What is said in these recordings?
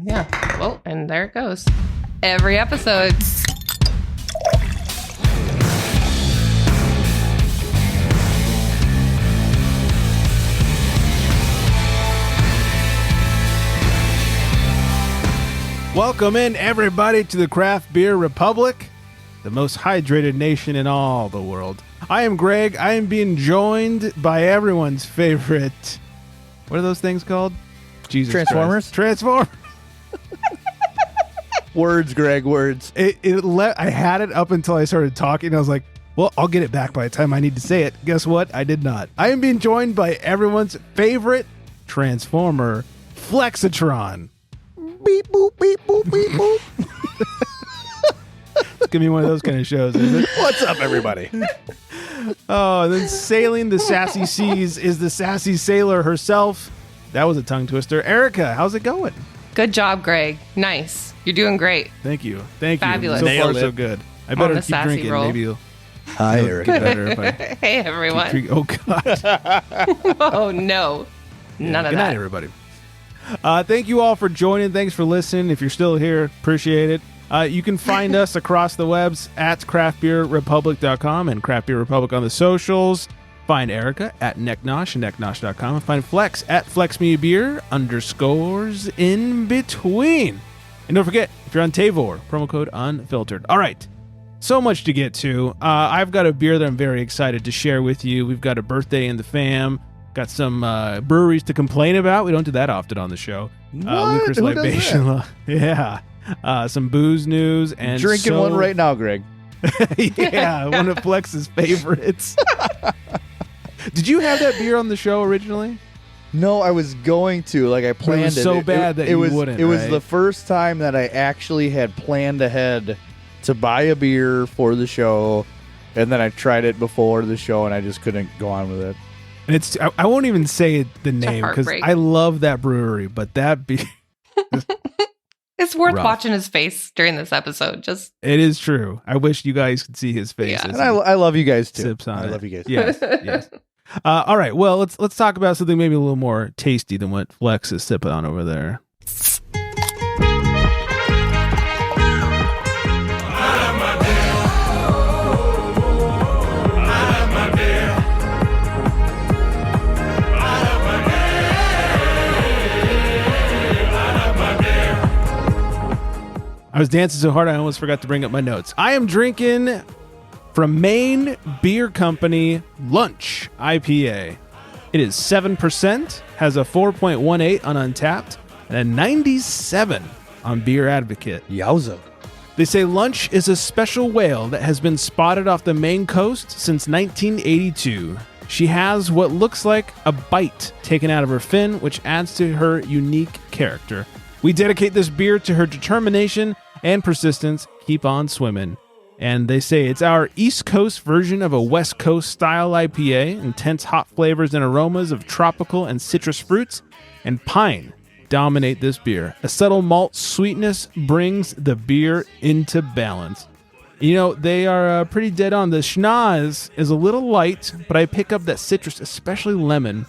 Yeah. Well, and there it goes. Every episode. Welcome in, everybody, to the Craft Beer Republic, the most hydrated nation in all the world. I am Greg. I am being joined by everyone's favorite... What are those things called? Jesus Transformers? Christ. Transformers. Words, Greg, words. I had it up until I started talking. I was like, well, I'll get it back by the time I need to say it. Guess what? I did not. I am being joined by everyone's favorite Transformer, Flexitron. Beep, boop, beep, boop, beep, boop. It's going to be one of those kind of shows, isn't it? What's up, everybody? Oh, and then sailing the sassy seas is the sassy sailor herself. That was a tongue twister. Erica, how's it going? Good job, Greg. Nice. You're doing great. Thank you. Thank Fabulous. you. So far, Nailed it. so good. I better keep sassy drinking. roll. Maybe you'll Hi, Eric. get better if I Hey, everyone. keep drinking. Oh, God. Oh, no. None of Good that. night, everybody. Thank you all for joining. Thanks for listening. If you're still here, appreciate it. You can find us across the webs at craftbeerrepublic.com and Craft Beer Republic on the socials. Find Erica at necknosh and necknosh.com and find Flex at flexmebeer _ in between. And don't forget, if you're on Tavor, promo code unfiltered. All right. So much to get to. I've got a beer that I'm very excited to share with you. We've got a birthday in the fam. Got some breweries to complain about. We don't do that often on the show. Ludicrous Who does Libation that? Law. Yeah. Some booze news. And Drinking one right now, Greg. Yeah, one of Flex's favorites. Did you have that beer on the show originally? No, I was going to. Like, I planned was it. so bad that you wouldn't, It was right? the first time that I actually had planned ahead to buy a beer for the show, and then I tried it before the show, and I just couldn't go on with it. And it's I won't even say the name because heartbreak. I love that brewery, but that beer, It's worth Rough. watching his face during this episode. Just it is true. I wish you guys could see his face. Yeah. as And I love you guys, too. sips on I it. love you guys. Yes, yes. All right. Well, let's talk about something maybe a little more tasty than what Flex is sipping on over there. I was dancing so hard I almost forgot to bring up my notes. I am drinking from Maine Beer Company Lunch IPA. It is 7%, has a 4.18 on Untapped, and a 97 on Beer Advocate. Yowza. They say Lunch is a special whale that has been spotted off the Maine coast since 1982. She has what looks like a bite taken out of her fin, which adds to her unique character. We dedicate this beer to her determination and persistence. Keep on swimming. And they say it's our East Coast version of a West Coast style IPA. Intense hop flavors and aromas of tropical and citrus fruits and pine dominate this beer. A subtle malt sweetness brings the beer into balance. You know, they are pretty dead on. The schnoz is a little light, but I pick up that citrus, especially lemon,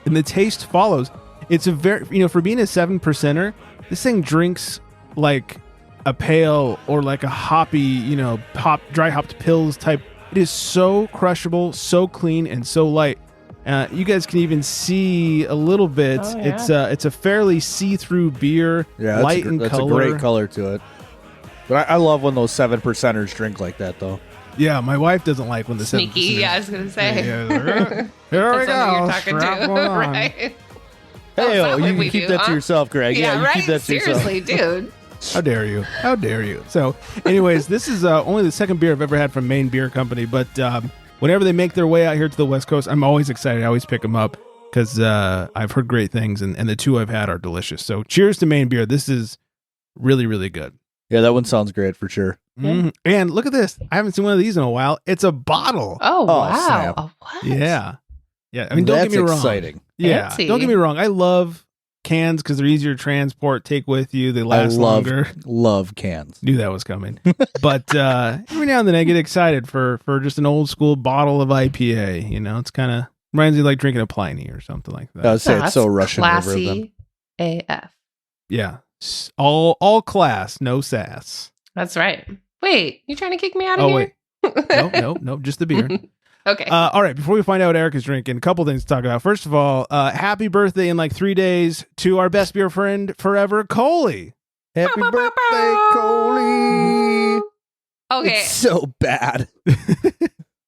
and the taste follows. It's a very, for being a 7%er, this thing drinks like a pale or like a hoppy, dry hopped pills type. It is so crushable, so clean, and so light. You guys can even see a little bit. Oh, yeah. It's a fairly see-through beer, Yeah, light in that's color. a great color to it. But I love when those 7%ers drink like that, though. Yeah, my wife doesn't like when the sneaky. 7%ers Yeah, I was going to say. Yeah, here we That's go. something you're talking Strap to. one on. Right? Hey, That's not you what can we keep do, that huh? to yourself, Greg. Yeah, you right? keep that to yourself. Seriously, dude. How dare you? How dare you? So, anyways, this is only the second beer I've ever had from Maine Beer Company, but whenever they make their way out here to the West Coast, I'm always excited. I always pick them up because I've heard great things, and the two I've had are delicious. So, cheers to Maine Beer. This is really, really good. Yeah, that one sounds great for sure. Mhm. And look at this. I haven't seen one of these in a while. It's a bottle. Oh, wow. snap. Oh, what? Yeah. Yeah. I mean, don't get me wrong. That's exciting. Yeah. Fancy. Don't get me wrong. I love cans because they're easier to transport, take with you. They last longer. love cans. Knew that was coming. But every now and then I get excited for just an old school bottle of IPA. It's kind of reminds me like drinking a Pliny or something like that. I would say it's so That's Russian River of them. classy AF. Yeah. All class, no sass. That's right. Wait, you trying to kick me out of here? Wait. No, just the beer. Okay. All right, before we find out what Eric is drinking, a couple things to talk about. First of all, happy birthday in like 3 days to our best beer friend forever, Coley. Happy birthday, Coley. Okay. It's so bad.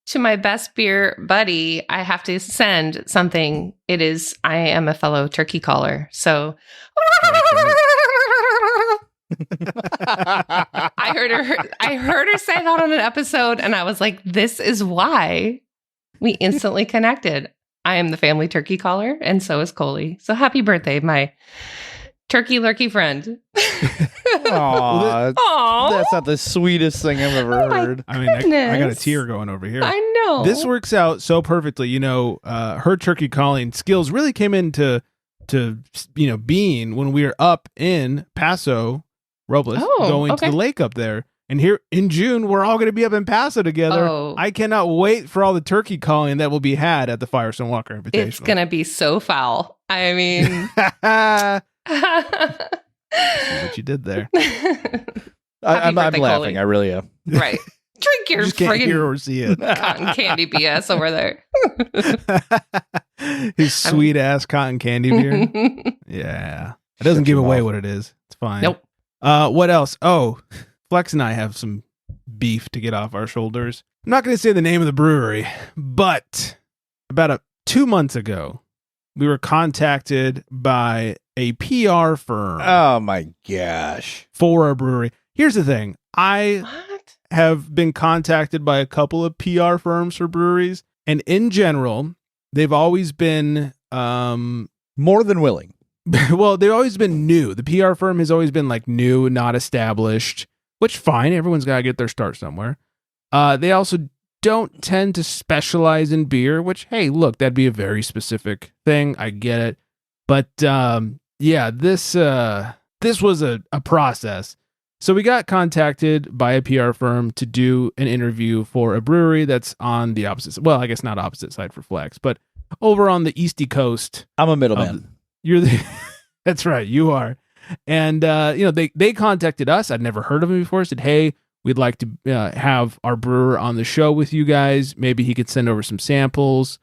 To my best beer buddy, I have to send something. I am a fellow turkey caller. So I heard her say that on an episode, and I was like, this is why we instantly connected. I am the family turkey caller, and so is Coley. So happy birthday, my turkey lurkey friend. Aw, that's not the sweetest thing I've ever heard. I mean, I got a tear going over here. I know. This works out so perfectly. Her turkey calling skills really came into being when we were up in Paso Robles, going to the lake up there. And here in June, we're all going to be up in Paso together. Oh. I cannot wait for all the turkey calling that will be had at the Firestone Walker Invitational. It's going to be so foul. I mean... See what you did there. I'm laughing. Coley. I really am. Right. Drink your Just can't hear or see it. cotton candy BS over there. His sweet ass cotton candy beer. Yeah. It doesn't give away what it is. It's fine. Nope. What else? Oh, Flex and I have some beef to get off our shoulders. I'm not going to say the name of the brewery, but about 2 months ago, we were contacted by a PR firm. Oh my gosh. For our brewery. Here's the thing. I What? have been contacted by a couple of PR firms for breweries, and in general, they've always been more than willing. well, they've always been new. The PR firm has always been like new, not established, which fine. Everyone's got to get their start somewhere. They also don't tend to specialize in beer, which, hey, look, that'd be a very specific thing. I get it. But yeah, this was a process. So we got contacted by a PR firm to do an interview for a brewery that's on the opposite. Well, I guess not opposite side for Flex, but over on the Easty Coast. I'm a middleman. You're that's right, you are. And they contacted us. I'd never heard of him before. Said, hey, we'd like to have our brewer on the show with you guys. Maybe he could send over some samples,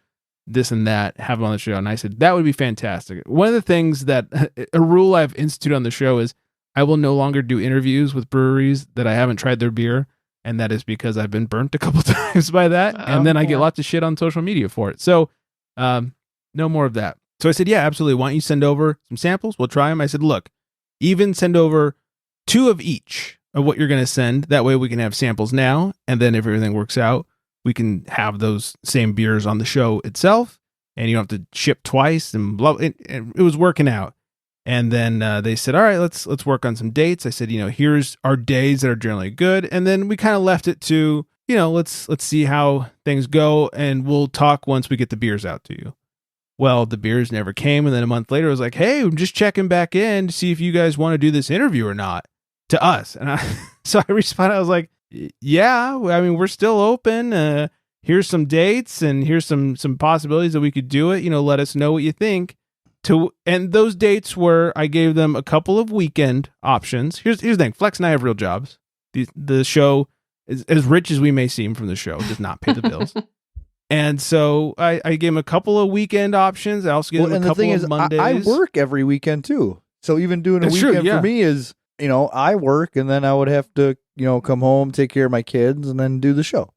this and that, have him on the show. And I said, that would be fantastic. One of the things that a rule I've instituted on the show is I will no longer do interviews with breweries that I haven't tried their beer. And that is because I've been burnt a couple times by that. And then I get lots of shit on social media for it. So no more of that. So I said, yeah, absolutely. Why don't you send over some samples? We'll try them. I said, look, even send over 2 of each of what you're going to send. That way we can have samples now. And then if everything works out, we can have those same beers on the show itself. And you don't have to ship twice and blah. It was working out. And then they said, all right, let's work on some dates. I said, here's our days that are generally good. And then we kind of left it to, let's see how things go. And we'll talk once we get the beers out to you. Well, the beers never came. And then a month later, I was like, hey, I'm just checking back in to see if you guys want to do this interview or not to us. And so I responded, I was like, yeah, I mean, we're still open. Here's some dates and here's some possibilities that we could do it. Let us know what you think. And those dates were, I gave them a couple of weekend options. Here's the thing. Flex and I have real jobs. The show, is as rich as we may seem from the show, does not pay the bills. And so I gave him a couple of weekend options. I also gave him a couple of Mondays. I work every weekend too. So even doing a weekend for me is, I work and then I would have to, come home, take care of my kids and then do the show.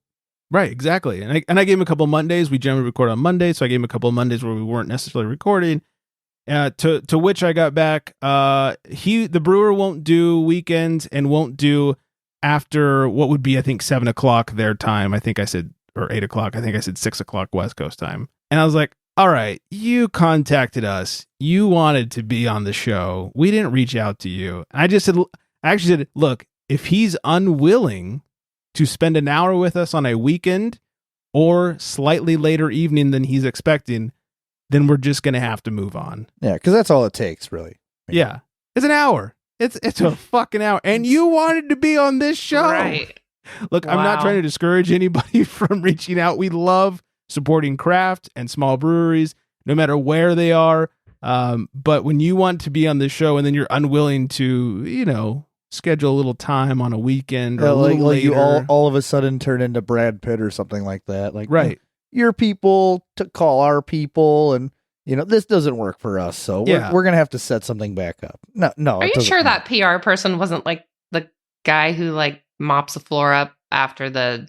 Right, exactly. And I gave him a couple of Mondays. We generally record on Mondays. So I gave him a couple of Mondays where we weren't necessarily recording. To which I got back, the brewer won't do weekends and won't do after what would be, I think, 7 o'clock their time. I think I said, or 8 o'clock. I think I said 6 o'clock West Coast time. And I was like, all right, you contacted us. You wanted to be on the show. We didn't reach out to you. I actually said, look, if he's unwilling to spend an hour with us on a weekend or slightly later evening than he's expecting, then we're just going to have to move on. Yeah, because that's all it takes, really. Yeah. It's an hour. It's a fucking hour. And you wanted to be on this show. Right. Look, I'm not trying to discourage anybody from reaching out. We love supporting craft and small breweries, no matter where they are. But when you want to be on the show and then you're unwilling to, schedule a little time on a weekend or a little later. You all of a sudden turn into Brad Pitt or something like that. Like, right. Your people to call our people, and this doesn't work for us, so we're gonna have to set something back up. No. Are you sure that PR person wasn't like the guy who like mops the floor up after the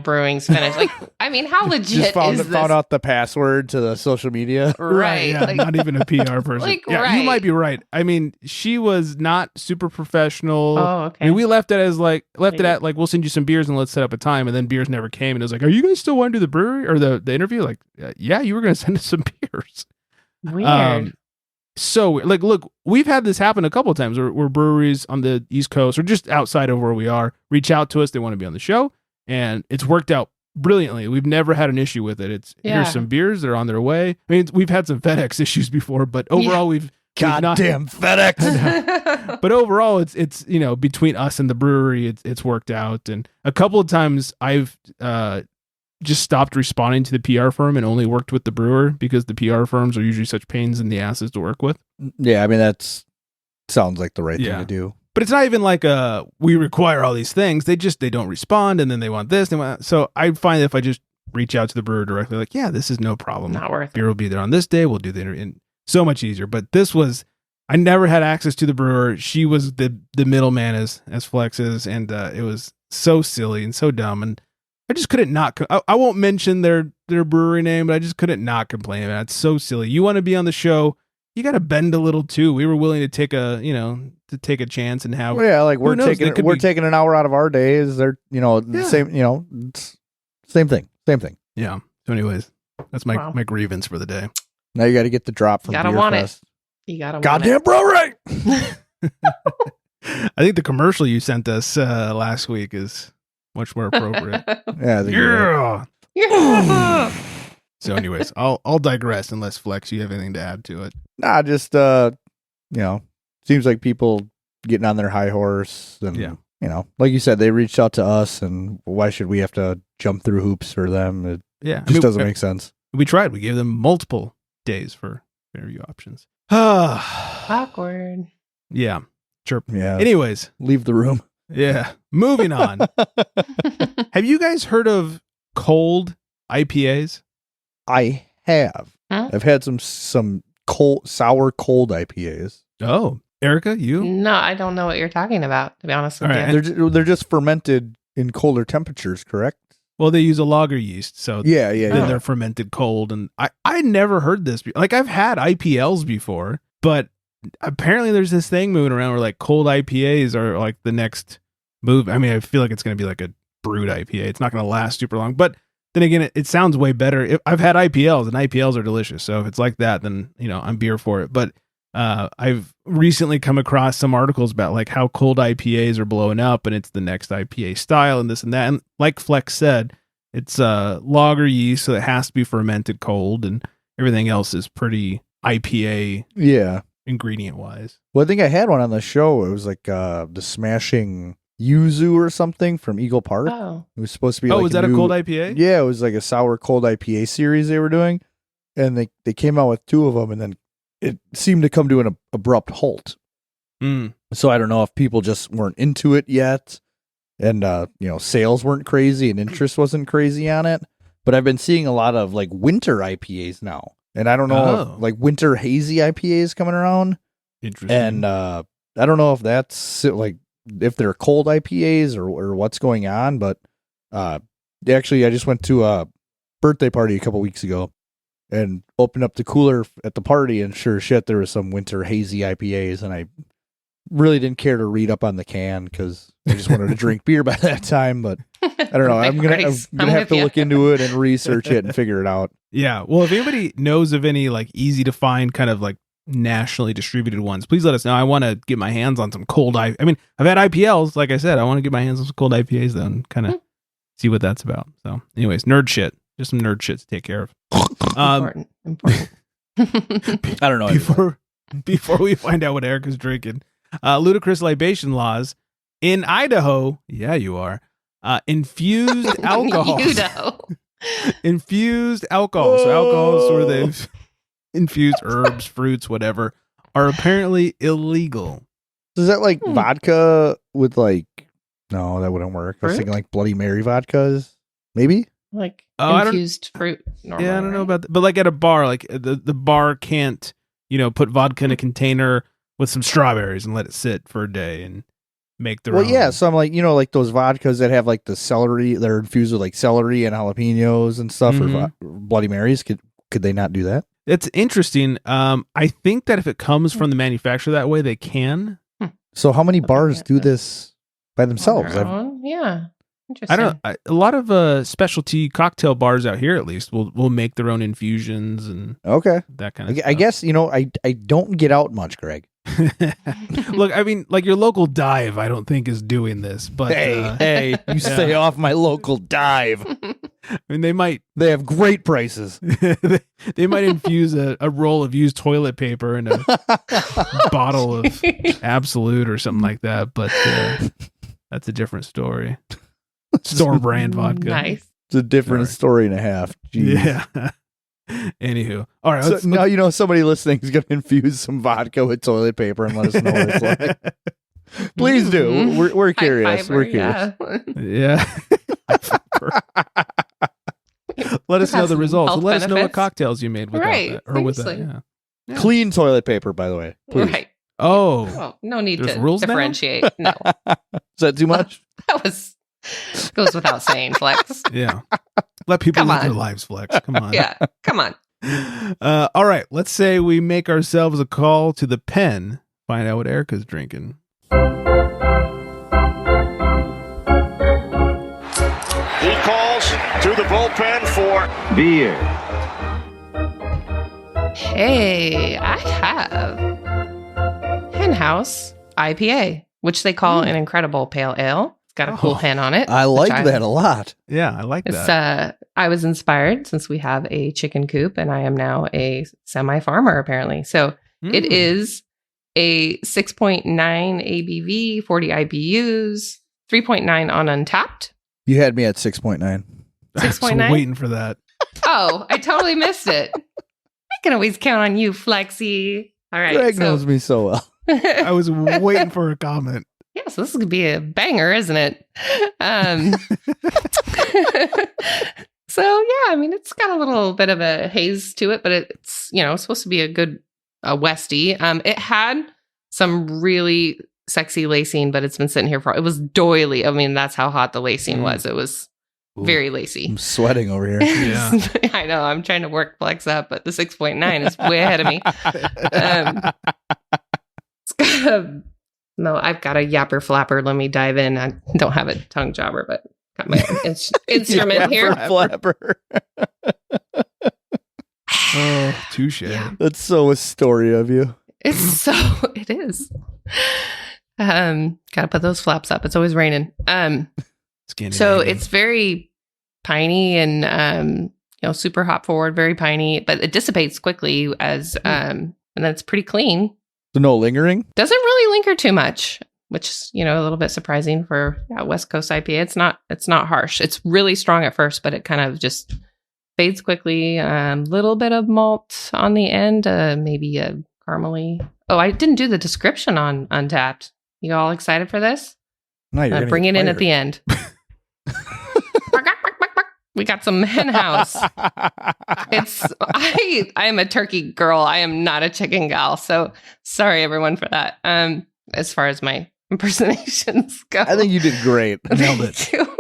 brewing's finished? Like, I mean, how legit just found is this? Found out the password to the social media, right? Yeah, not even a PR person. Like, yeah, right. You might be right. I mean, she was not super professional. Oh, okay. I mean, we left it at like, we'll send you some beers and let's set up a time, and then beers never came, and it was like, are you guys still want to do the brewery or the interview? Like, yeah, you were going to send us some beers. Weird. So, like, look, we've had this happen a couple of times where breweries on the East Coast or just outside of where we are reach out to us. They want to be on the show, and it's worked out brilliantly. We've never had an issue with it. Here's some beers. They're on their way. I mean, we've had some FedEx issues before, but overall, we've goddamn FedEx. But overall, it's between us and the brewery, it's worked out. And a couple of times I've just stopped responding to the PR firm and only worked with the brewer because the PR firms are usually such pains in the asses to work with. Yeah, I mean, that sounds like the right thing to do. But it's not even like we require all these things. They don't respond, and then they want this. So I find that if I just reach out to the brewer directly, like, yeah, this is no problem. Not worth Beer will be there on this day. We'll do the interview. And so much easier. But this was, I never had access to the brewer. She was the middleman as Flex is, and it was so silly and so dumb. And I just couldn't not. I won't mention their brewery name, but I just couldn't not complain about it. It's so silly. You want to be on the show, you got to bend a little too. We were willing to take a chance and have. Well, yeah, like we're taking an hour out of our days. They're same thing. Yeah. So, anyways, that's my grievance for the day. Now you got to get the drop from Beer want Fest. You gotta goddamn brewery. I think the commercial you sent us last week is much more appropriate. Yeah. Yeah. So, anyways, I'll digress unless Flex, you have anything to add to it. Nah, just seems like people getting on their high horse, and like you said, they reached out to us, and why should we have to jump through hoops for them? It doesn't make sense. We tried. We gave them multiple days for interview options. Awkward. Yeah. Chirp. Yeah. Anyways, leave the room. Yeah. Moving on. Have you guys heard of Cold IPAs? I have. Huh? I've had some sour cold IPAs. Oh, Erica, you? No, I don't know what you're talking about, to be honest with you. They're just fermented in colder temperatures, correct? Well, they use a lager yeast, so yeah. They're fermented cold, and I never heard this. Like, I've had IPLs before, but apparently there's this thing moving around where like cold IPAs are like the next move. I mean, I feel like it's going to be like a brewed IPA. It's not going to last super long, but then again, it sounds way better. I've had IPLs, and IPLs are delicious. So if it's like that, then I'm beer for it. But I've recently come across some articles about like how cold IPAs are blowing up, and it's the next IPA style, and this and that. And like Flex said, it's lager yeast, so it has to be fermented cold, and everything else is pretty IPA. Yeah, ingredient wise. Well, I think I had one on the show. It was like the Smashing Yuzu or something from Eagle Park. Oh. It was supposed to be. Oh, was that a cold IPA? Yeah, it was like a sour cold IPA series they were doing, and they came out with two of them, and then it seemed to come to an abrupt halt. So I don't know if people just weren't into it yet, and sales weren't crazy and interest wasn't crazy on it. But I've been seeing a lot of like winter IPAs now, and I don't know if, like winter hazy IPAs coming around. Interesting. And I don't know if that's like if they're cold IPAs or what's going on, but actually I just went to a birthday party a couple weeks ago and opened up the cooler at the party, and sure as shit there was some winter hazy IPAs, and I really didn't care to read up on the can because I just wanted to drink beer by that time. But I don't know. I'm gonna have to look into it and research it and figure it out. Yeah. Well, if anybody knows of any like easy to find kind of like nationally distributed ones, please let us know. I want to get my hands on some cold I mean, I've had IPLs, like I said. I want to get my hands on some cold IPAs though, and kind of see what that's about. So anyways, nerd shit. Just some nerd shit to take care of. Important. I don't know. Before we find out what Erica's drinking, Ludicrous Libation Laws in Idaho. Yeah, you are. Infused alcohol. Infused alcohol. So alcohol is where they've infused herbs, fruits, whatever, are apparently illegal. Is that like vodka with like? No, that wouldn't work. I was Fruit? thinking like Bloody Mary vodkas, maybe. Like I don't- infused fruit. Normally, Yeah, I don't know right? about that. But like at a bar, like the bar can't, put vodka in a container with some strawberries and let it sit for a day and make their Well, own. yeah. So I'm like, like those vodkas that have like the celery, they're infused with like celery and jalapenos and stuff, Mhm. or Bloody Marys. Could they not do that? It's interesting. I think that if it comes from the manufacturer that way, they can. So how many Looking bars at do the- this by themselves? On their own? Yeah. Interesting. I don't know. A lot of specialty cocktail bars out here, at least, will make their own infusions and Okay. that kind of stuff. I guess, I don't get out much, Greg. Look, I mean, like your local dive, I don't think is doing this, but Hey, you stay off my local dive. I mean, they might They have great prices. they might infuse a roll of used toilet paper in a bottle of Absolute or something like that, but that's a different story. Store brand vodka. Nice. It's a different Sorry. story and a half. Jeez. Yeah. Anywho, all right. So Let's, now somebody listening is going to infuse some vodka with toilet paper and let us know what it's like. Please do. Mhm. We're High curious. fiber, We're curious. yeah. Let us know Has the some results. health Let us know what benefits. cocktails you made with Right, that, or with that. seriously. Yeah. Clean toilet paper, by the way. Please. Right. Oh, Well, no need There's to rules now? differentiate. No, Is that too much? that goes without saying, Flex. yeah. Let people Come live their on. lives, Flex. Come on. Yeah, come on. All right. Let's say we make ourselves a call to the pen. Find out what Erica's drinking. He calls to the bullpen for Beer. Hey, I have Henhouse IPA, which they call an incredible pale ale. It's got a cool Oh, hen on it. I which like that a lot. Yeah, I like It's that. I was inspired since we have a chicken coop and I am now a semi-farmer apparently. So it Mm. is a 6.9 ABV, 40 IBUs, 3.9 on Untapped. You had me at 6.9. I was 6.9? waiting for that. Oh, I totally missed it. I can always count on you, Flexi. All right. Greg so, knows me so well. I was waiting for a comment. Yeah, so this is gonna be a banger, isn't it? So yeah, I mean, it's got a little bit of a haze to it, but it's it's supposed to be a good Westie. It had some really sexy lacing, but it's been sitting here it was doily. I mean, that's how hot the lacing was. It was Ooh, very lacy. I'm sweating over here. Yeah. I know. I'm trying to work Flex up, but the 6.9 is way ahead of me. It's got I've got a yapper flapper. Let me dive in. I don't have a tongue jobber, but got my instrument here. Flapper. Oh, touche. Yeah. That's so Astoria of you. It is. Gotta put those flaps up. It's always raining. So Scandinavian. it's very piney and super hop forward, very piney, but it dissipates quickly and then it's pretty clean. So no lingering? Doesn't really linger too much, which is, a little bit surprising for West Coast IPA. It's not harsh. It's really strong at first, but it kind of just fades quickly. Little bit of malt on the end, maybe a caramely. Oh, I didn't do the description on Untapped. You all excited for this? No, you're gonna Bring it get in at fired. the end. We got some Henhouse. I am a turkey girl. I am not a chicken gal. So sorry everyone for that. As far as my impersonations go. I think you did great. Nailed it. Thank you.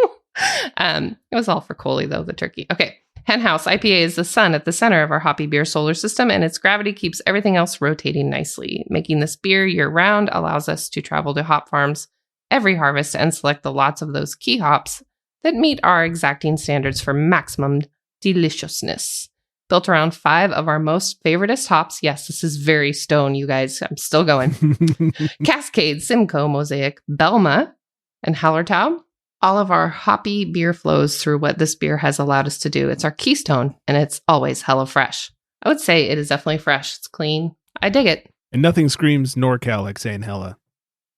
It was all for Coley though, the turkey. Okay. Henhouse IPA is the sun at the center of our hoppy beer solar system, and its gravity keeps everything else rotating nicely. Making this beer year-round allows us to travel to hop farms every harvest and select the lots of those key hops that meet our exacting standards for maximum deliciousness. Built around 5 of our most favoritist hops. Yes, this is very stone, you guys. I'm still going. Cascade, Simcoe, Mosaic, Belma, and Hallertau. All of our hoppy beer flows through what this beer has allowed us to do. It's our keystone, and it's always hella fresh. I would say it is definitely fresh. It's clean. I dig it. And nothing screams NorCal like saying hella.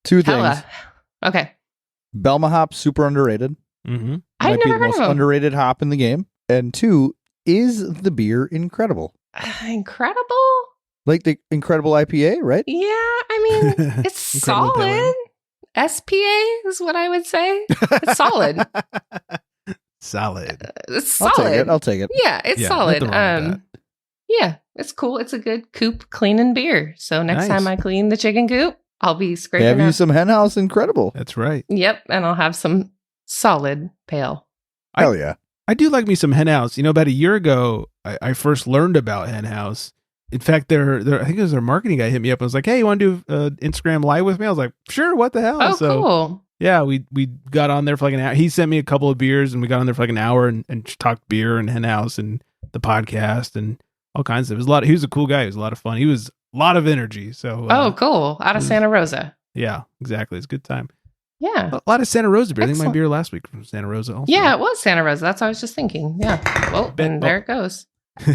Two things. Hella. Okay. Belma hop, super underrated. Mm-hmm. I've Might be never the heard most of them. underrated hop in the game. And 2, is the beer incredible? Incredible? Like the Incredible IPA, right? Yeah, I mean, it's Incredible solid. SPA is what I would say. It's solid. Solid. It's I'll solid. take it. Yeah, it's Yeah, solid. nothing wrong with Yeah, it's cool. It's a good coop cleaning beer. So next Nice. time I clean the chicken coop, I'll be scraping Have you up. some Henhouse Incredible? That's right. Yep, and I'll have some solid pale. Hell yeah. I do like me some Henhouse. About a year ago, I first learned about Henhouse. In fact, I think it was their marketing guy hit me up and was like, "Hey, you want to do Instagram Live with me?" I was like, "Sure, what the hell?" Oh, So, cool. yeah, we got on there for like an hour. He sent me a couple of beers, and we got on there for like an hour and talked beer and Henhouse and the podcast and all kinds of. It was a lot. He was a cool guy. It was a lot of fun. He was a lot of energy. So, Oh, cool. Out of Santa Rosa. yeah, exactly. It's a good time. Yeah. A lot of Santa Rosa beer. I think my Excellent. beer last week from Santa Rosa also. Yeah, it was Santa Rosa. That's what I was just thinking. Yeah. Well, and there it goes.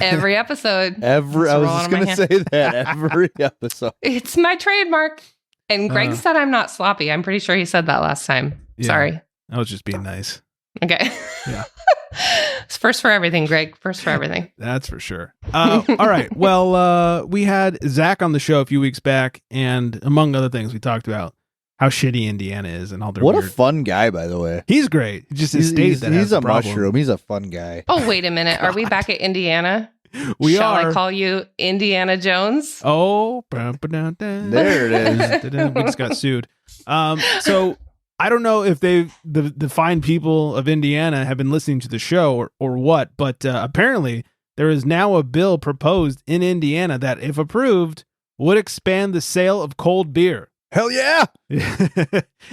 Every episode. I was rolling just on my going to say that every episode. It's my trademark. And Greg said I'm not sloppy. I'm pretty sure he said that last time. Yeah. Sorry. I was just being nice. Okay. Yeah. It's first for everything, Greg. First for everything. That's for sure. All right. Well, we had Zach on the show a few weeks back, and among other things, we talked about how shitty Indiana is and all their What weird... a fun guy, by the way. He's great. Just his state He's, that has he's a problem. mushroom. He's a fun guy. Oh, wait a minute. Are we back at Indiana? We Shall are. I call you Indiana Jones? Oh, There it is. we just got sued. So I don't know if the fine people of Indiana have been listening to the show or what, but apparently there is now a bill proposed in Indiana that, if approved, would expand the sale of cold beer. Hell yeah.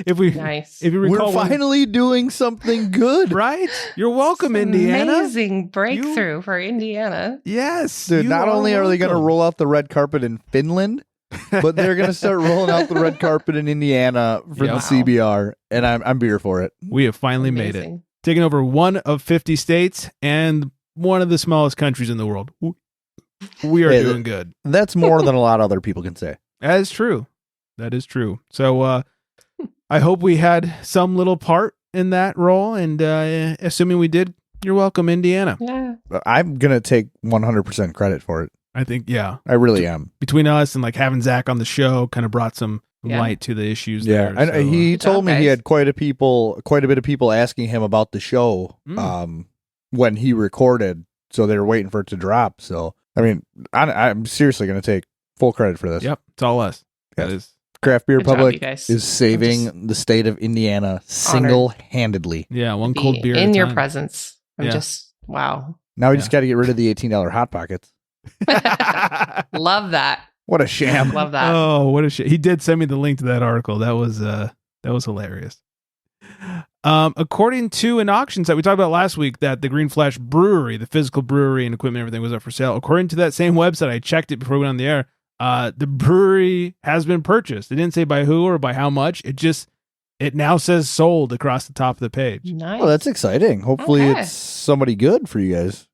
Nice. If you recall, We're finally doing something good. right? You're welcome, Indiana. Amazing breakthrough for Indiana. Yes, Dude, you not only are they going to welcome. roll out the red carpet in Finland, but they're going to start rolling out the red carpet in Indiana for Yep. the CBR, and I'm beer for it. we have finally made it, Amazing. taking over one of 50 states and one of the smallest countries in the world. We are Hey, doing good. That's more than a lot of other people can say. That is true. That is true. So I hope we had some little part in that role, and assuming we did, you're welcome, Indiana. Yeah. But I'm going to take 100% credit for it. I think, yeah, I really am. between us and like having Zach on the show kind of brought some Yeah. light to the issues Yeah, there. and So, he Good told job, me he guys. had quite a bit of people asking him about the show when he recorded, so they were waiting for it to drop. So I mean, I'm seriously going to take full credit for this. yep, it's all us. That Yes. is Craft Beer Good job, you Public guys. is saving the state of Indiana single-handedly. yeah, one Be cold beer at in a your time. presence. I'm Yeah. just wow. Now we Yeah. just got to get rid of the $18 Hot Pockets. Love that. What a sham! Love that. Oh, what a shit. He did send me the link to that article. That was hilarious. According to an auction site we talked about last week, that the Green Flash Brewery, the physical brewery and equipment, everything was up for sale. According to that same website, I checked it before we went on the air. The brewery has been purchased. It didn't say by who or by how much. It now says sold across the top of the page. Nice. Well, that's exciting. Hopefully, Okay. it's somebody good for you guys.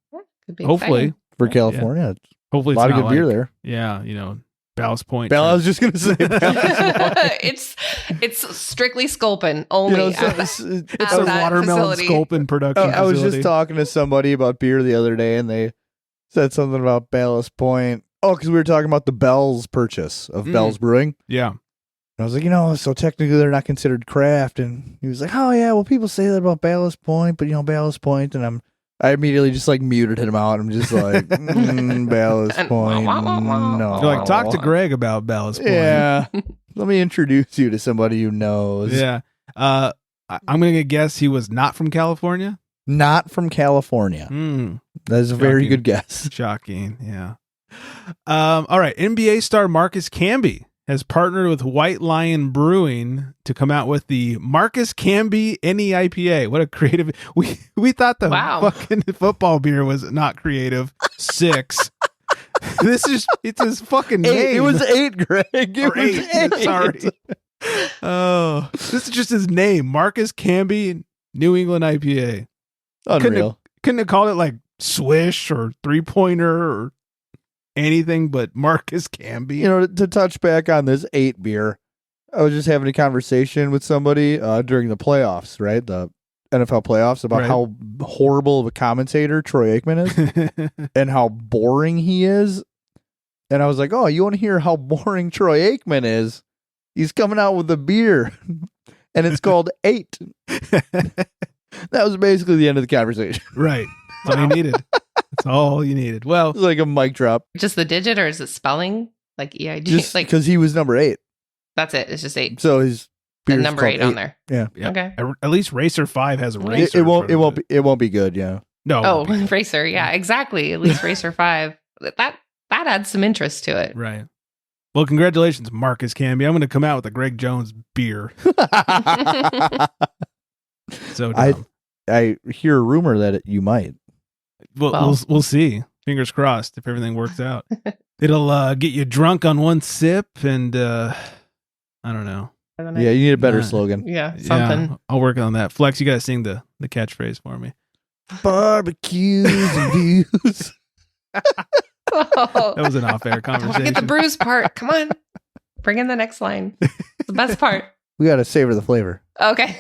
Could be Hopefully, exciting. For California, hopefully, a lot it's of not good beer like- there. Yeah, Ballast Point. I was just going to say, it's strictly Sculpin only. so- at the- it's It's at a that watermelon facility. sculpin production. I was facility. just talking to somebody about beer the other day, and they said something about Ballast Point. Oh, because we were talking about the Bell's purchase of Bell's Brewing. Yeah. And I was like, so technically they're not considered craft. And he was like, oh, yeah, well, people say that about Ballast Point, but, Ballast Point. And I immediately just like muted him out. I'm just like, Ballast And Point. wah, wah, wah, wah. No. You're like, talk to Greg about Ballast Point. Yeah. Let me introduce you to somebody who knows. Yeah. I'm going to guess he was not from California. Not from California. That is a very Shocking. good guess. Shocking. Yeah. All right. NBA star Marcus Camby has partnered with White Lion Brewing to come out with the Marcus Camby NE IPA. What a creative. We thought the Wow. fucking football beer was not creative. 6. It's his fucking name. 8. It was 8, Greg. It Or was 8. 8. Sorry. Oh, this is just his name. Marcus Camby New England IPA. Unreal. Couldn't have called it like Swish or 3-pointer or anything but Marcus Camby. To touch back on this 8 beer, I was just having a conversation with somebody during the playoffs, right? The NFL playoffs about how horrible of a commentator Troy Aikman is and how boring he is. And I was like, oh, you want to hear how boring Troy Aikman is? He's coming out with a beer, and it's called 8. That was basically the end of the conversation. Right. That's all you needed. That's all you needed. Well, It was like a mic drop. Just the digit, or is it spelling? Like EIG? Just Like, because he was number 8. that's it. It's just 8. So his The beer's number called 8 on there. Yeah. Okay. at least Racer 5 has a racer. It won't be good, yeah. No. it Oh, won't be. Racer. Yeah, exactly. At least Racer 5. That adds some interest to it. Right. Well, congratulations, Marcus Camby. I'm going to come out with a Greg Jones beer. So dumb. I hear a rumor that you might. We'll see. Fingers crossed if everything works out. It'll get you drunk on one sip, and I don't know. Yeah, you need a better slogan. Yeah, something. Yeah, I'll work on that. Flex, you got to sing the catchphrase for me. Barbecues and views. Oh. That was an off-air conversation. Get the bruise part. Come on. Bring in the next line. It's the best part. We got to savor the flavor. Okay.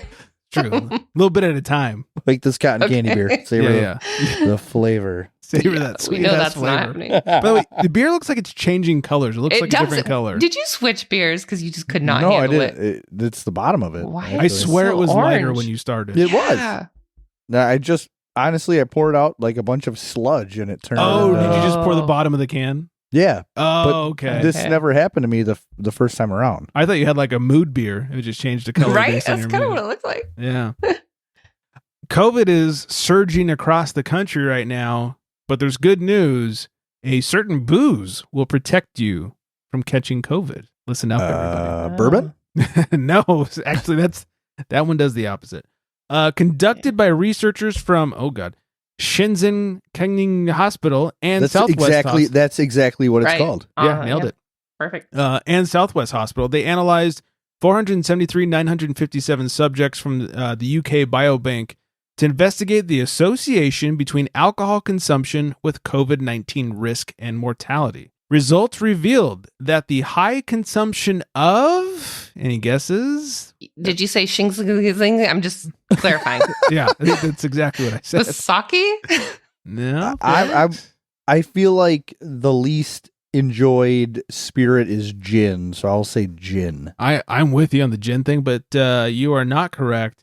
True. A little bit at a time. Like this cotton candy beer. Savor the flavor. Savor Yeah, that we sweet know ass that's flavor. not happening. By the way, the beer looks like it's changing colors. It looks like a different color. Did you switch beers because you just could not No, I handle didn't. it? It's the bottom of it. Why? I swear so it was lighter orange. when you started. It was. Yeah. No, I just honestly I poured out like a bunch of sludge and it turned. Oh, into- did you just pour the Oh. bottom of the can? Yeah. Oh, But okay. This Okay. never happened to me the first time around. I thought you had like a mood beer. It just changed the color. Right? based on That's your kind of mood. what it looks like. Yeah. COVID is surging across the country right now, but there's good news. A certain booze will protect you from catching COVID. Listen up, everybody. Bourbon? No, actually, that one does the opposite. Conducted by researchers from Shenzhen Kangning Hospital and Southwest Hospital. That's exactly what it's Right. called. Yeah, nailed it. Perfect. And Southwest Hospital. They analyzed 473,957 subjects from the UK Biobank to investigate the association between alcohol consumption with COVID-19 risk and mortality. Results revealed that the high consumption of, any guesses? Did you say shing zing? I'm just clarifying. Yeah, I think that's exactly what I said. Was sake? No. I feel like the least enjoyed spirit is gin, so I'll say gin. I'm with you on the gin thing, but you are not correct.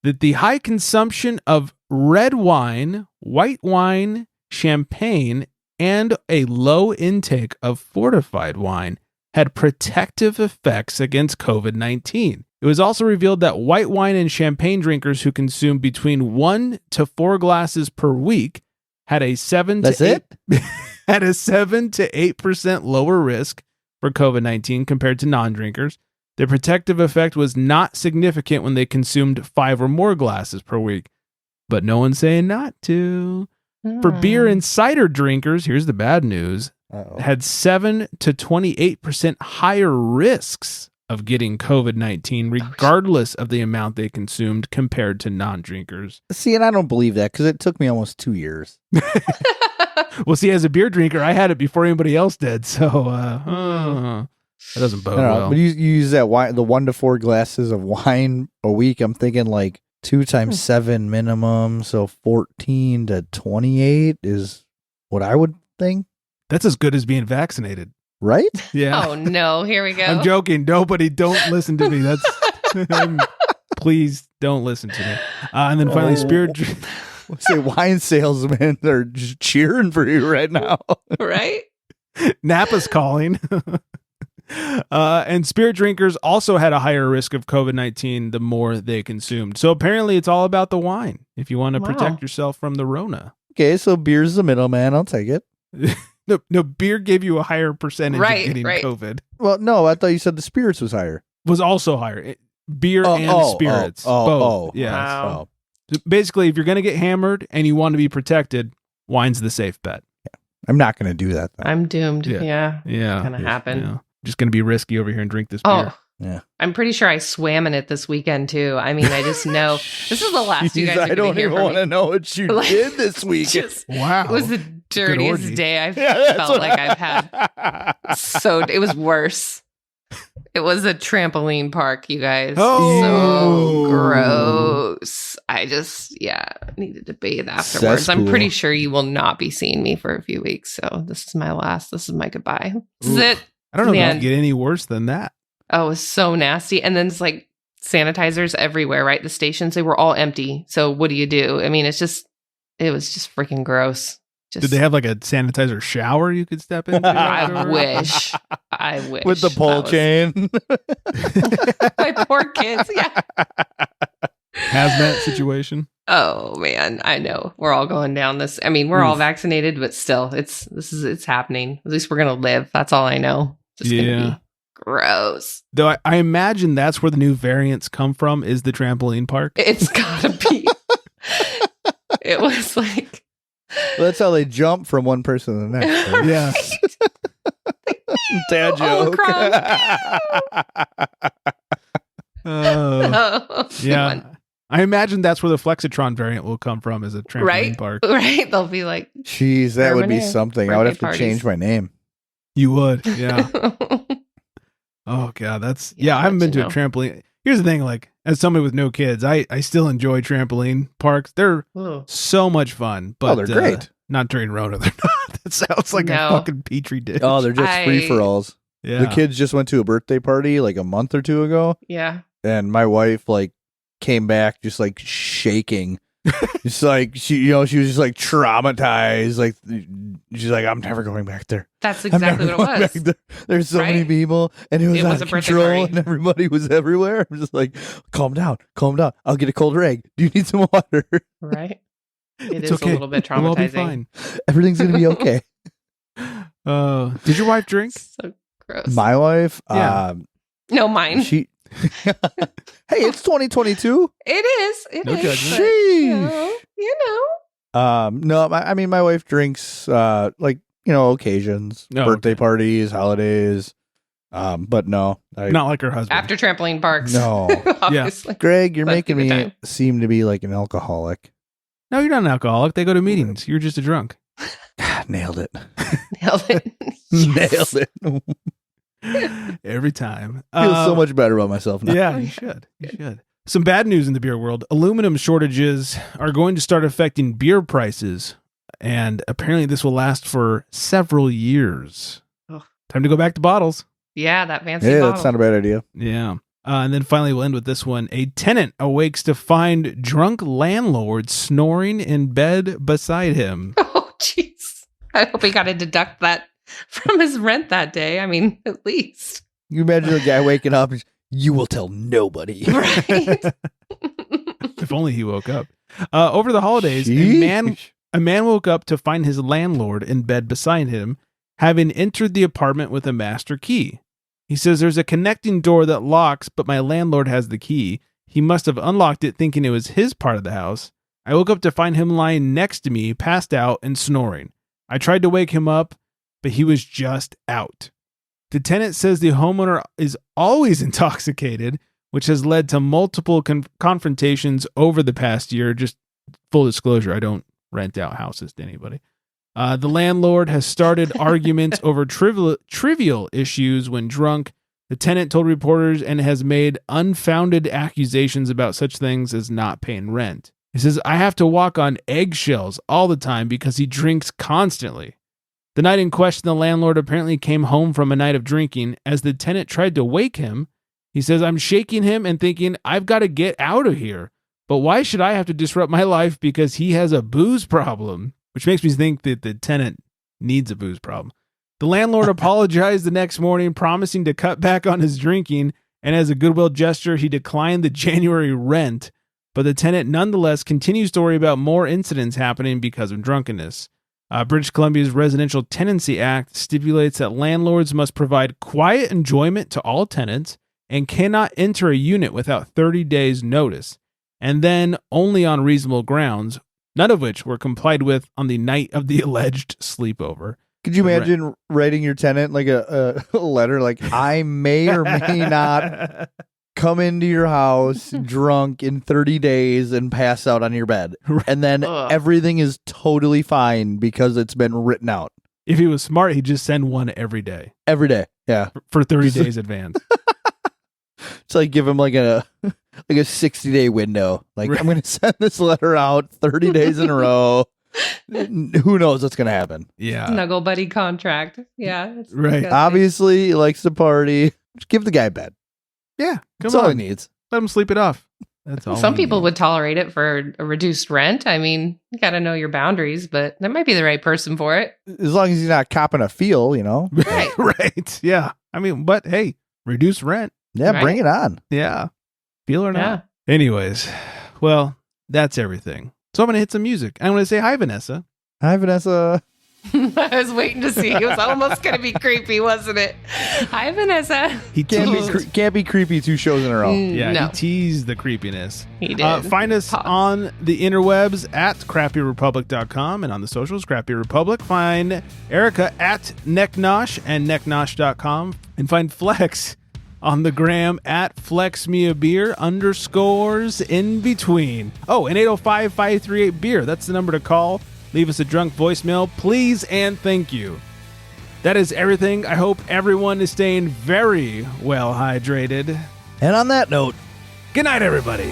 That the high consumption of red wine, white wine, champagne, and a low intake of fortified wine had protective effects against COVID-19. It was also revealed that white wine and champagne drinkers who consumed between 1 to 4 glasses per week had a 7 to 8% lower risk for COVID-19 compared to non-drinkers. The protective effect was not significant when they consumed 5 or more glasses per week. But no one's saying not to. For beer and cider drinkers, here's the bad news, had 7 to 28% higher risks of getting COVID-19, regardless of the amount they consumed compared to non-drinkers. See, and I don't believe that because it took me almost 2 years. Well, see, as a beer drinker, I had it before anybody else did, so that doesn't bode well. But you use that wine, the 1 to 4 glasses of wine a week. I'm thinking like 2 times 7 minimum, so 14 to 28 is what I would think. That's as good as being vaccinated. Right? Yeah. Oh no, here we go. I'm joking. Nobody, don't listen to me. That's please don't listen to me. And then finally, spirit. Say wine salesmen are just cheering for you right now. Right? Napa's calling. And spirit drinkers also had a higher risk of COVID-19 the more they consumed. So apparently, it's all about the wine. If you want to protect yourself from the Rona. Okay, so beer's the middleman. I'll take it. No, beer gave you a higher percentage of getting right. COVID. Well, no, I thought you said the spirits was higher. Was also higher. Beer and spirits. Both. Yeah. Wow. So basically, if you're going to get hammered and you want to be protected, wine's the safe bet. I'm not going to do that. Then. I'm doomed. Yeah. Yeah. Gonna happen. Yeah. Just going to be risky over here and drink this beer. Oh. Yeah. I'm pretty sure I swam in it this weekend too. I mean, I just know this is the last you guys are I gonna don't hear even from want me. to know what you Like, did this week. Wow. It was the orgy. dirtiest day I've Yeah, that's felt like I've had. So it was worse. It was a trampoline park, you guys. Oh. So gross. I just, needed to bathe afterwards. I'm pretty sure you will not be seeing me for a few weeks. So this is my last. This is my goodbye. This is it. I don't know if it can get any worse than that. Oh, it was so nasty. And then it's like sanitizers everywhere, right? The stations, they were all empty. So what do you do? I mean, it was just freaking gross. Did they have like a sanitizer shower you could step into? I wish. With the pole chain. My poor kids. Yeah. Hazmat situation. Oh man, I know. We're all going down this. I mean, we're all vaccinated, but still, it's happening. At least we're gonna live. That's all I know. Just gonna be gross. Though I imagine that's where the new variants come from, is the trampoline park. It's gotta be. It was like, well, that's how they jump from one person to the next. Right? Yeah. Dad joke. Yeah. I imagine that's where the Flexitron variant will come from, as a trampoline park. Right? They'll be like, jeez, that would be something. I would have to change my name. You would, yeah. Oh god, that's I haven't been to a trampoline. Here's the thing, like, as somebody with no kids, I still enjoy trampoline parks. They're so much fun, but they're great. Not during Rona, they're not. That sounds like a fucking petri dish. Oh, they're just free for alls. Yeah. The kids just went to a birthday party like a month or two ago. Yeah. And my wife like came back just like shaking. It's like she was just like traumatized. Like she's like, I'm never going back there. That's exactly what it was. There's so many people, and it was out of control, party. and everybody was everywhere. I'm just like, calm down. I'll get a colder egg. Do you need some water? Right. It's okay. A little bit traumatizing. We'll all be fine. Everything's gonna be okay. Did your wife drink? So gross. My wife? No, mine. Hey, it's 2022. It is. No judgment. You know. No, my wife drinks like, occasions, birthday parties, holidays. But no, not like her husband. After trampoline parks. No. Obviously. Greg, you're making me seem to be like an alcoholic. No, you're not an alcoholic. They go to meetings. You're just a drunk. Nailed it. Nailed it. Nailed it. Every time. I feel so much better about myself now. Yeah, you should. Some bad news in the beer world. Aluminum shortages are going to start affecting beer prices, and apparently this will last for several years. Time to go back to bottles. Yeah, that fancy bottle. That's not a bad idea. Yeah. And then finally, we'll end with this one. A tenant awakes to find drunk landlord snoring in bed beside him. Oh, jeez. I hope he got to deduct that from his rent that day. I mean, at least. You imagine a guy waking up and you will tell nobody. Right. If only he woke up. Over the holidays, a man woke up to find his landlord in bed beside him, having entered the apartment with a master key. He says there's a connecting door that locks, but my landlord has the key. He must have unlocked it thinking it was his part of the house. I woke up to find him lying next to me, passed out and snoring. I tried to wake him up, but he was just out. The tenant says the homeowner is always intoxicated, which has led to multiple confrontations over the past year. Just full disclosure, I don't rent out houses to anybody. The landlord has started arguments over trivial issues when drunk. The tenant told reporters and has made unfounded accusations about such things as not paying rent. He says, I have to walk on eggshells all the time because he drinks constantly. The night in question, the landlord apparently came home from a night of drinking. As the tenant tried to wake him, he says, I'm shaking him and thinking, I've got to get out of here. But why should I have to disrupt my life because he has a booze problem? Which makes me think that the tenant needs a booze problem. The landlord apologized the next morning, promising to cut back on his drinking, and as a goodwill gesture, he declined the January rent. But the tenant nonetheless continues to worry about more incidents happening because of drunkenness. British Columbia's Residential Tenancy Act stipulates that landlords must provide quiet enjoyment to all tenants and cannot enter a unit without 30 days' notice, and then only on reasonable grounds, none of which were complied with on the night of the alleged sleepover. Could you imagine writing your tenant like a letter like, I may or may not come into your house drunk in 30 days and pass out on your bed. And then everything is totally fine because it's been written out. If he was smart, he'd just send one every day. Every day. Yeah. For 30 days advance. It's like give him like a 60-day window. Like I'm going to send this letter out 30 days in a row. Who knows what's going to happen? Yeah. Snuggle buddy contract. Yeah. It's Right. disgusting. Obviously, he likes to party. Just give the guy a bed. Yeah. That's Come all he on. needs. Let him sleep it off. That's all. Some we people need. would tolerate it for a reduced rent. I mean, you got to know your boundaries, but that might be the right person for it. As long as he's not copping a feel, Right. Right. Yeah. I mean, but hey, reduce rent. Yeah, Right. bring it on. Yeah. Feel or not. Anyways, well, that's everything. So I'm going to hit some music. I'm going to say hi, Vanessa. Hi, Vanessa. I was waiting to see. It was almost going to be creepy, wasn't it? Hi, Vanessa. He teased. Can't be creepy 2 shows in a row. Yeah, No, he teased the creepiness. he did. Find us Pause. on the interwebs at crappyrepublic.com and on the socials, Crappy Republic. Find Erica at necknosh and necknosh.com. And find Flex on the gram at flexmeabeer _ in between. Oh, and 805-538-BEER. That's the number to call. Leave us a drunk voicemail, please and thank you. That is everything. I hope everyone is staying very well hydrated. And on that note, Good night, everybody.